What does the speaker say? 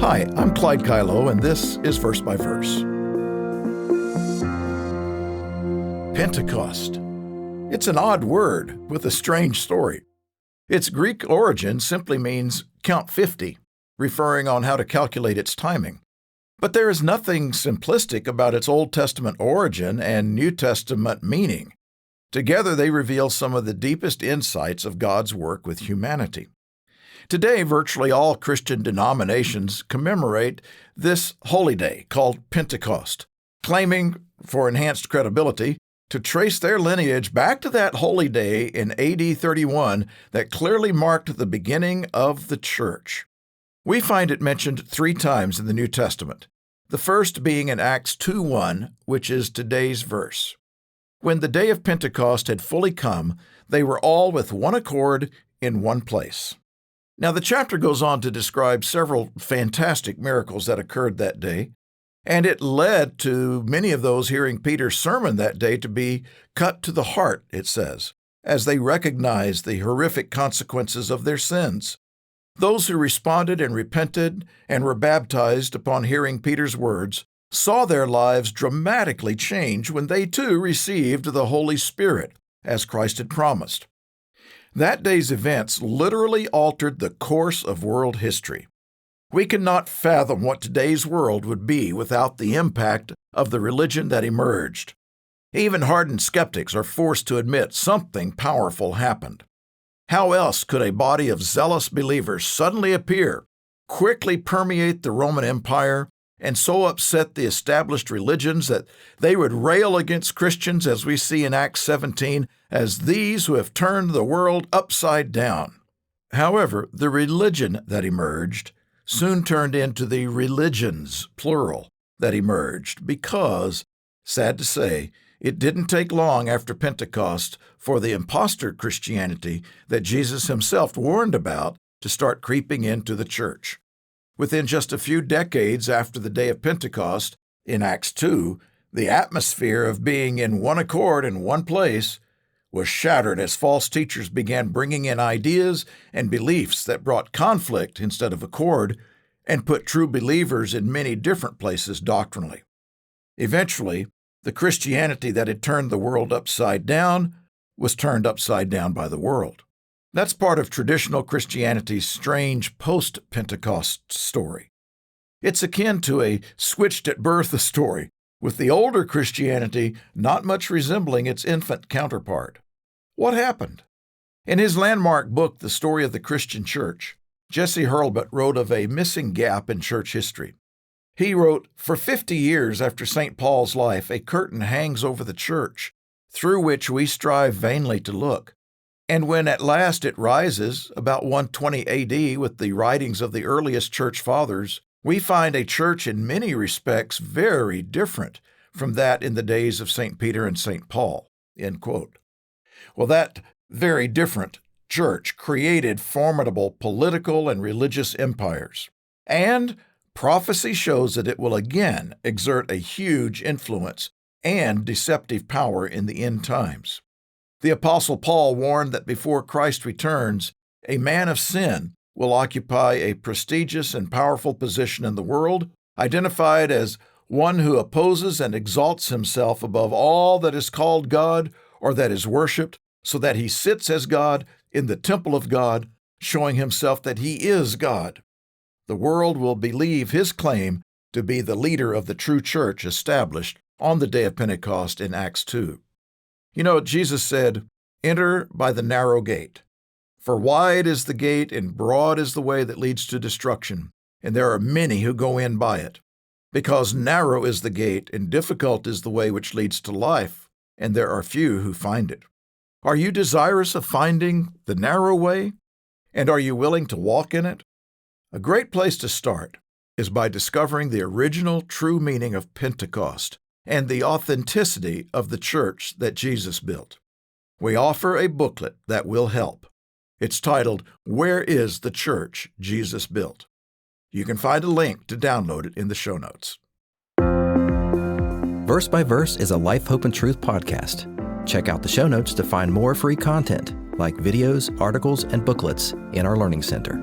Hi, I'm Clyde Kilough, and this is Verse by Verse. Pentecost. It's an odd word with a strange story. Its Greek origin simply means count 50, referring on how to calculate its timing. But there is nothing simplistic about its Old Testament origin and New Testament meaning. Together they reveal some of the deepest insights of God's work with humanity. Today, virtually all Christian denominations commemorate this holy day called Pentecost, claiming, for enhanced credibility, to trace their lineage back to that holy day in AD 31 that clearly marked the beginning of the church. We find it mentioned 3 times in the New Testament, the first being in Acts 2:1, which is today's verse. When the day of Pentecost had fully come, they were all with one accord in one place. Now, the chapter goes on to describe several fantastic miracles that occurred that day, and it led to many of those hearing Peter's sermon that day to be cut to the heart, it says, as they recognized the horrific consequences of their sins. Those who responded and repented and were baptized upon hearing Peter's words saw their lives dramatically change when they too received the Holy Spirit, as Christ had promised. That day's events literally altered the course of world history. We cannot fathom what today's world would be without the impact of the religion that emerged. Even hardened skeptics are forced to admit something powerful happened. How else could a body of zealous believers suddenly appear, quickly permeate the Roman Empire, and so upset the established religions that they would rail against Christians, as we see in Acts 17, as these who have turned the world upside down? However, the religion that emerged soon turned into the religions, plural, that emerged because, sad to say, it didn't take long after Pentecost for the impostor Christianity that Jesus himself warned about to start creeping into the church. Within just a few decades after the day of Pentecost, in Acts 2, the atmosphere of being in one accord in one place was shattered as false teachers began bringing in ideas and beliefs that brought conflict instead of accord and put true believers in many different places doctrinally. Eventually, the Christianity that had turned the world upside down was turned upside down by the world. That's part of traditional Christianity's strange post-Pentecost story. It's akin to a switched at birth story, with the older Christianity not much resembling its infant counterpart. What happened? In his landmark book, The Story of the Christian Church, Jesse Hurlbut wrote of a missing gap in church history. He wrote, "For 50 years after St. Paul's life, a curtain hangs over the church, through which we strive vainly to look. And when at last it rises, about 120 AD, with the writings of the earliest church fathers, we find a church in many respects very different from that in the days of St. Peter and St. Paul." End quote. Well, that very different church created formidable political and religious empires. And prophecy shows that it will again exert a huge influence and deceptive power in the end times. The Apostle Paul warned that before Christ returns, a man of sin will occupy a prestigious and powerful position in the world, identified as one who opposes and exalts himself above all that is called God or that is worshipped, so that he sits as God in the temple of God, showing himself that he is God. The world will believe his claim to be the leader of the true church established on the day of Pentecost in Acts 2. You know, Jesus said, "Enter by the narrow gate. For wide is the gate and broad is the way that leads to destruction, and there are many who go in by it. Because narrow is the gate and difficult is the way which leads to life, and there are few who find it." Are you desirous of finding the narrow way? And are you willing to walk in it? A great place to start is by discovering the original true meaning of Pentecost and the authenticity of the church that Jesus built. We offer a booklet that will help. It's titled, "Where is the Church Jesus Built?" You can find a link to download it in the show notes. Verse by Verse is a Life, Hope, and Truth podcast. Check out the show notes to find more free content, like videos, articles, and booklets in our Learning Center.